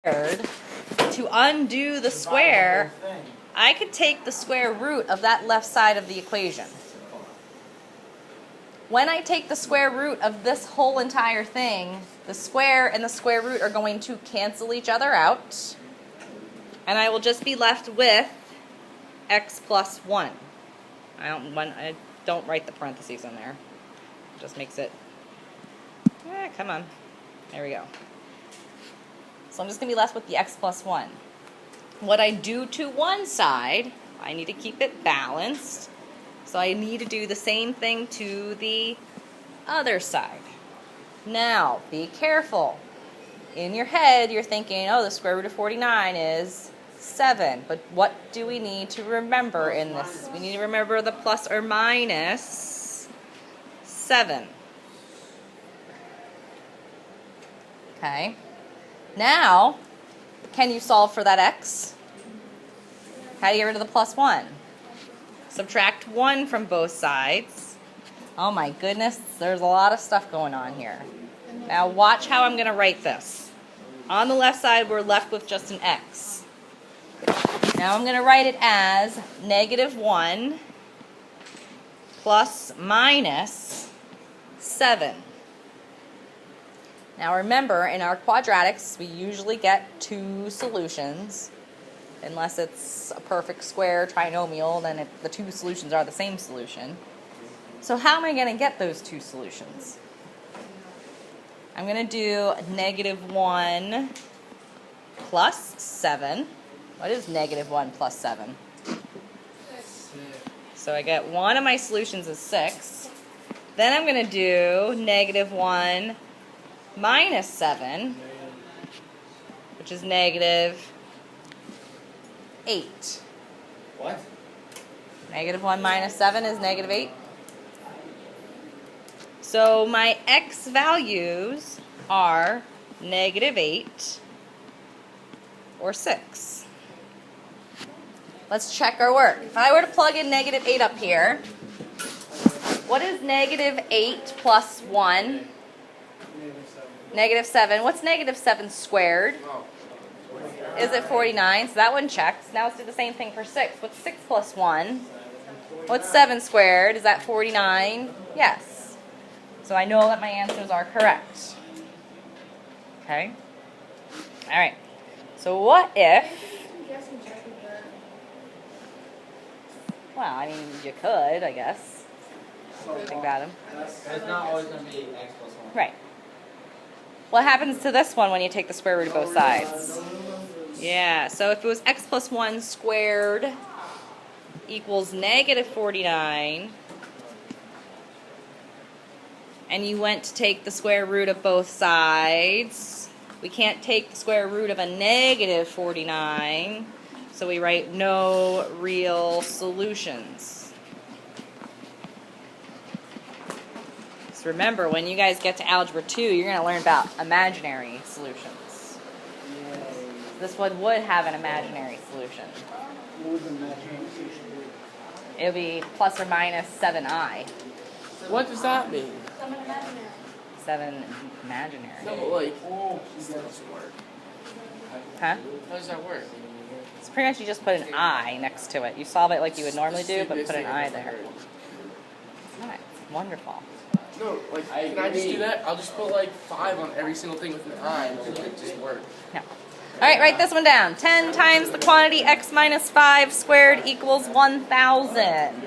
To undo the square, I could take the square root of that left side of the equation. When I take the square root of this whole entire thing, the square and the square root are going to cancel each other out, and I will just be left with x plus 1. I don't write the parentheses in there. It just makes it, come on. There we go. So I'm just going to be left with the x plus 1. What I do to one side, I need to keep it balanced. So I need to do the same thing to the other side. Now, be careful. In your head, you're thinking, oh, the square root of 49 is 7. But what do we need to remember in this? We need to remember the plus or minus 7. Okay. Now, can you solve for that x? How do you get rid of the plus 1? Subtract 1 from both sides. Oh my goodness, there's a lot of stuff going on here. Now watch how I'm going to write this. On the left side, we're left with just an x. Now I'm going to write it as -1 plus minus 7. Now remember, in our quadratics, we usually get 2 solutions. Unless it's a perfect square trinomial, then the 2 solutions are the same solution. So how am I going to get those 2 solutions? I'm going to do -1 plus 7. What is -1 plus 7? So I get one of my solutions is 6. Then I'm going to do -1 minus 7, which is -8. What? -1 minus 7 is -8. So my x values are -8 or 6. Let's check our work. If I were to plug in -8 up here, what is -8 plus 1? -7. What's -7 squared? Is it 49? So that one checks. Now let's do the same thing for 6. What's 6 plus 1? What's 7 squared? Is that 49? Yes. So I know that my answers are correct. Okay? Alright. So what if... Well, I mean, you could, I guess. Think about them. It's not always going to be x plus 1. Right. What happens to this one when you take the square root of both sides? Yeah, so if it was x plus 1 squared equals -49, and you went to take the square root of both sides, we can't take the square root of a -49, so we write no real solutions. So remember, when you guys get to Algebra 2, you're going to learn about imaginary solutions. This one would have an imaginary solution. What would the imaginary solution be? It would be plus or minus 7i. What does that mean? 7 imaginary. No, like, Oh, that doesn't work. Huh? How does that work? So pretty much you just put an I next to it. You solve it like you would normally do, but put an I there. Nice. Wonderful. No, like, can I just do that? I'll just put like 5 on every single thing with an I and it'll like, just work. No. Alright, write this one down. 10 times the quantity x minus 5 squared equals 1,000.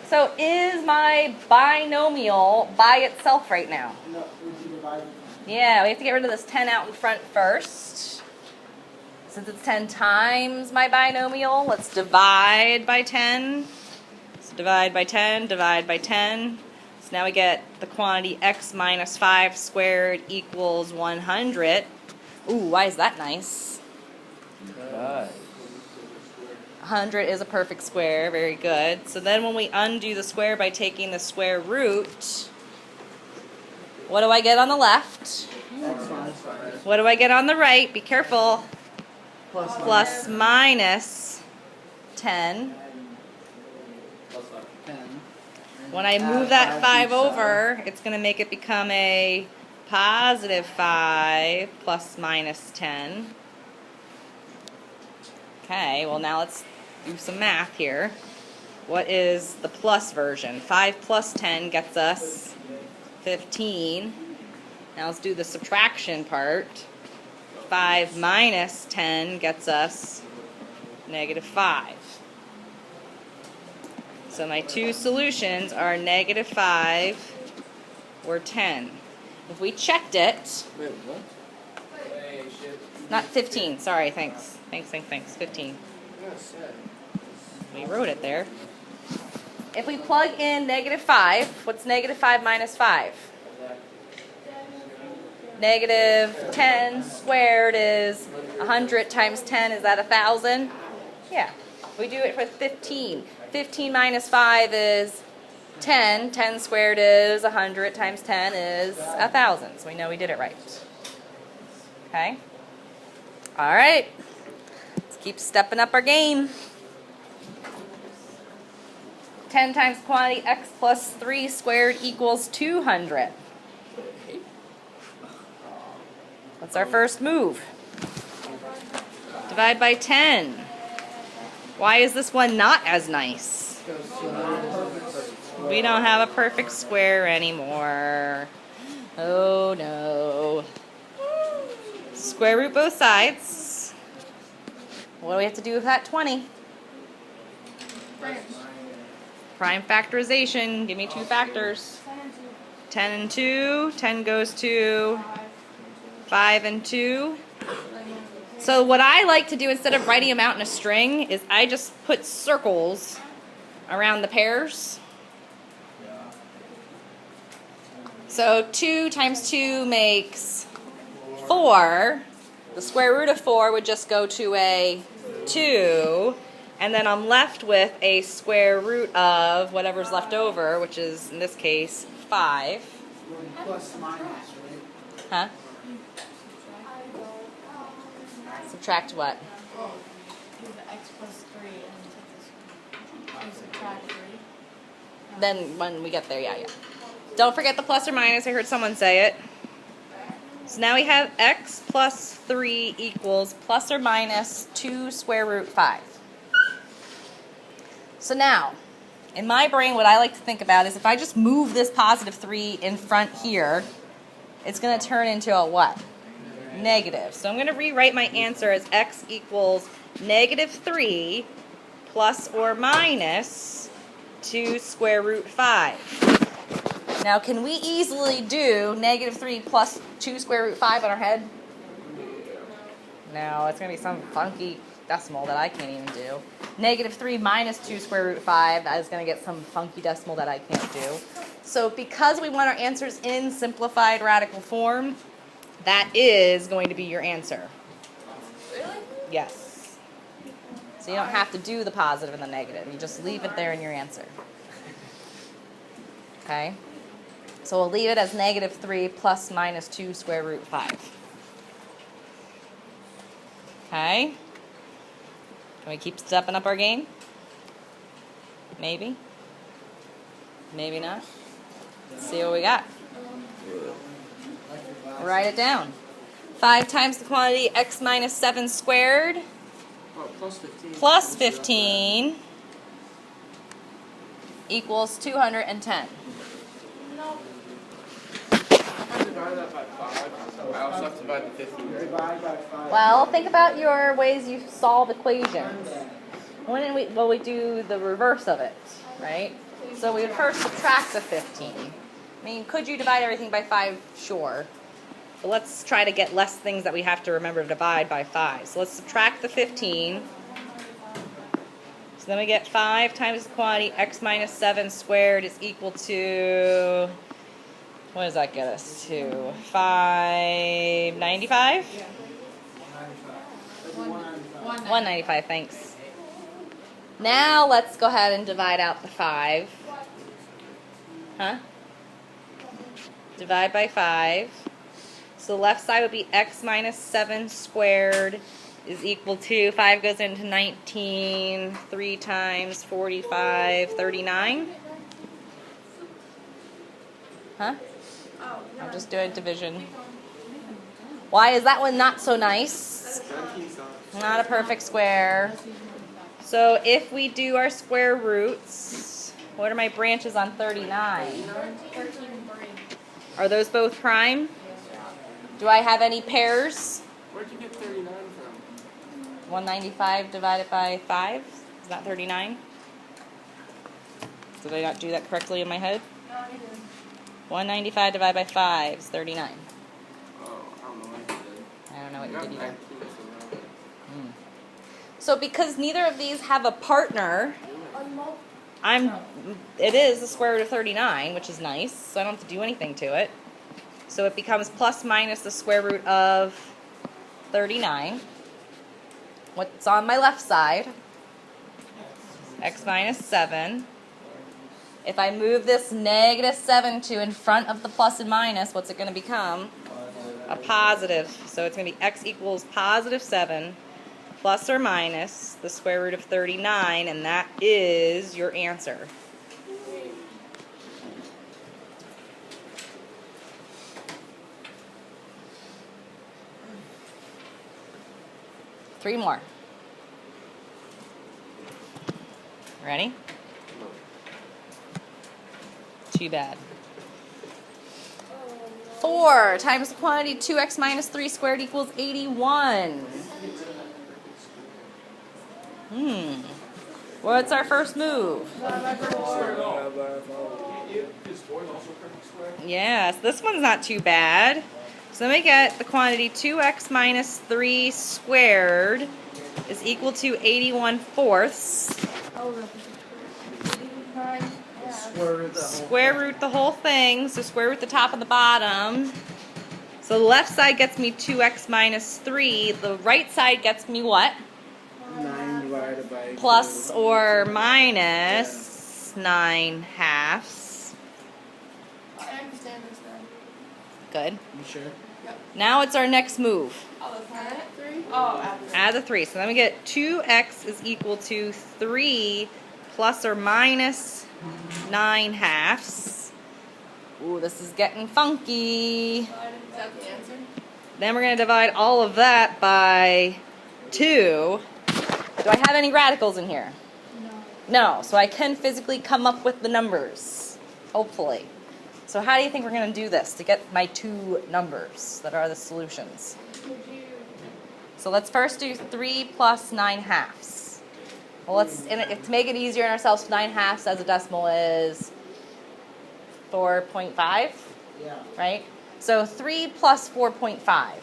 So is my binomial by itself right now? no, would you divide it? Yeah, we have to get rid of this 10 out in front first. Since it's 10 times my binomial, let's divide by 10. So divide by 10, divide by 10. So now we get the quantity x minus 5 squared equals 100. Ooh, why is that nice? 100 is a perfect square, very good. So then when we undo the square by taking the square root, what do I get on the left? What do I get on the right? Be careful. Plus minus 10. Plus 10. When I move that 5 over, it's going to make it become a positive 5 plus minus 10. Okay, well now let's do some math here. What is the plus version? 5 plus 10 gets us 15. Now let's do the subtraction part. 5 minus 10 gets us negative 5. So my two solutions are negative 5 or 10. If we checked it, Wait, what? Hey, shit. not 15, sorry, thanks. Thanks, 15. Yeah, sad. We wrote it there. If we plug in negative 5, what's negative 5 minus 5? Negative 10 squared is 100 times 10, is that 1,000? Yeah. We do it for 15. 15 minus 5 is 10. 10 squared is 100 times 10 is 1,000. So we know we did it right. Okay? All right. Let's keep stepping up our game. 10 times quantity x plus 3 squared equals 200. What's our first move? Divide by 10. Why is this one not as nice? We don't have a perfect square anymore. Oh no. Square root both sides. What do we have to do with that 20? Prime factorization. Give me two factors. 10 and 2. 10 goes to 5 and 2. So what I like to do instead of writing them out in a string is I just put circles around the pairs. So 2 times 2 makes 4. The square root of 4 would just go to a 2. And then I'm left with a square root of whatever's left over, which is, in this case, 5. Plus minus, right? Huh? Subtract what? Do the x plus 3 and take this, subtract 3. Then when we get there, yeah. Don't forget the plus or minus. I heard someone say it. So now we have x plus 3 equals plus or minus 2 square root 5. So now, in my brain, what I like to think about is if I just move this positive 3 in front here, it's going to turn into a what? Negative. So I'm going to rewrite my answer as x equals negative 3 plus or minus 2 square root 5. Now, can we easily do negative 3 plus 2 square root 5 on our head? No, it's going to be some funky decimal that I can't even do. Negative 3 minus 2 square root 5, that is going to get some funky decimal that I can't do. So because we want our answers in simplified radical form, that is going to be your answer. Really? Yes. So you don't have to do the positive and the negative. You just leave it there in your answer. Okay? So we'll leave it as negative 3 plus minus 2 square root 5. Okay? Can we keep stepping up our game? Maybe. Maybe not. Let's see what we got. Write it down. 5 times the quantity x minus 7 squared Oh, plus 15. plus 15 equals 210. No. I divide that by 5. I also have to divide the 15. Divide by 5. Well, think about your ways you solve equations. When we, well, we do the reverse of it, right? So we would first subtract the 15. I mean, could you divide everything by 5? Sure. But let's try to get less things that we have to remember to divide by 5. So let's subtract the 15. So then we get 5 times the quantity x minus 7 squared is equal to, what does that get us to? 595? 195, thanks. Now let's go ahead and divide out the 5. Huh? Divide by 5. So the left side would be x minus 7 squared is equal to, 5 goes into 19, 3 times 45, 39. Huh? Oh, I'm just doing division. Why is that one not so nice? Not a perfect square. So if we do our square roots, what are my branches on 39? 13 Are those both prime? Do I have any pairs? Where'd you get 39 from? 195 divided by 5? Is that 39? Did I not do that correctly in my head? No, you didn't. 195 divided by 5 is 39. Oh, I don't know what you did. I don't know what you Got did either. 19, so no. So because neither of these have a partner, On it is the square root of 39, which is nice, so I don't have to do anything to it. So it becomes plus minus the square root of 39. What's on my left side? X minus 7. If I move this negative 7 to in front of the plus and minus, what's it going to become? A positive. So it's going to be x equals positive 7 plus or minus the square root of 39, and that is your answer. Three more. Ready? Too bad. 4 times the quantity 2x minus 3 squared equals 81. What's our first move? Yes, this one's not too bad. So then we get the quantity 2x minus 3 squared is equal to 81 fourths. Square root the whole thing, so square root the top and the bottom. So the left side gets me 2x minus 3. The right side gets me what? 9 divided by Plus or minus 9 halves. I understand this now. Good. You sure? Now it's our next move. Oh, add 3? Oh, Add the 3. So then we get 2x is equal to 3 plus or minus 9 halves. Ooh, this is getting funky. Is that the answer? Then we're going to divide all of that by 2. Do I have any radicals in here? No. No, so I can physically come up with the numbers, hopefully. So how do you think we're going to do this to get my 2 numbers that are the solutions? So let's first do 3 plus 9 halves. Well, let's to make it easier on ourselves, 9 halves as a decimal is 4.5, Yeah. right? So 3 plus 4.5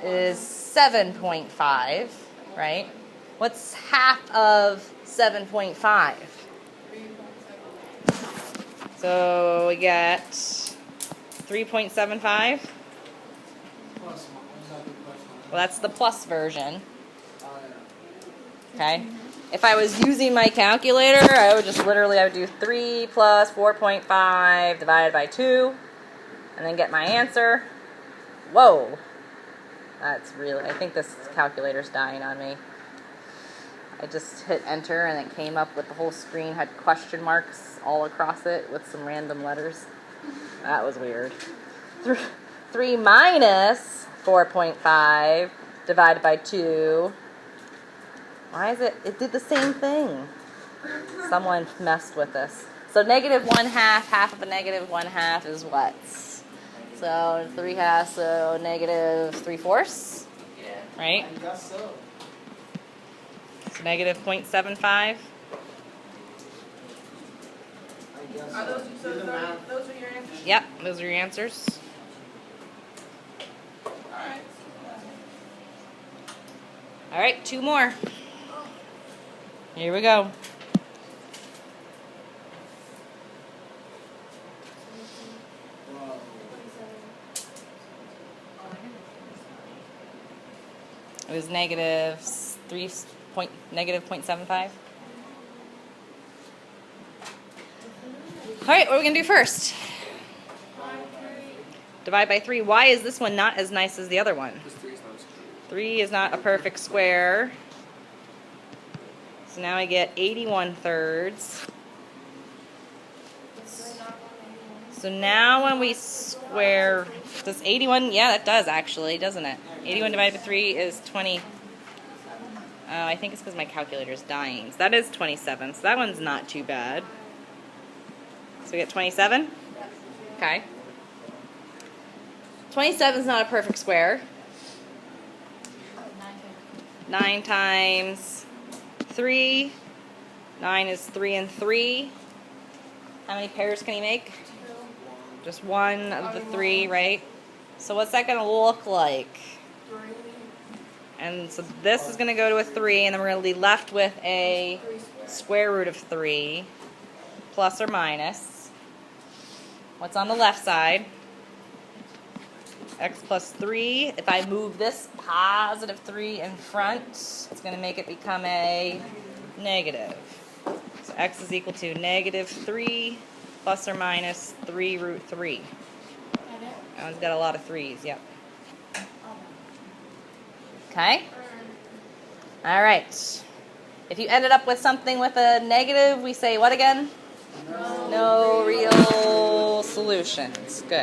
is 7.5, right? What's half of 7.5? So we get 3.75. Well, that's the plus version. Okay. If I was using my calculator, I would do 3 plus 4.5 divided by 2, and then get my answer. Whoa. That's really, I think this calculator's dying on me. I just hit enter and it came up with the whole screen, had question marks all across it with some random letters. That was weird. 3 minus 4.5 divided by 2. Why is it? It did the same thing. Someone messed with this. So negative 1/2, half of a negative 1/2 is what? So 3 halves, so negative 3/4. Yeah. Right? I guess so. So negative 0.75. I guess Are those, so. Do the math. those are your answers? Yep, those are your answers. Alright. All right, 2 more. Here we go. Whoa. It was negative 0.75. All right, what are we gonna do first? Divide by 3. Why is this one not as nice as the other one? This 3 is not as true. 3 is not a perfect square. So now I get 81 thirds. Is 3 not 180? So now when we square, does 81, yeah, that does actually, doesn't it? 81 divided by 3 is 20. Oh, I think it's because my calculator's dying. So that is 27, so that one's not too bad. So we get 27? Okay. 27 is not a perfect square. 9 times 3. 9 is 3 and 3. How many pairs can he make? Just one of the 3, right? So what's that going to look like? And so this is going to go to a 3, and then we're going to be left with a square root of 3, plus or minus. What's on the left side? X plus 3. If I move this positive 3 in front, it's going to make it become a negative. So x is equal to negative 3 plus or minus 3 root 3. That one's got a lot of 3's, yep. Okay? All right. If you ended up with something with a negative, we say what again? No real solutions. Good.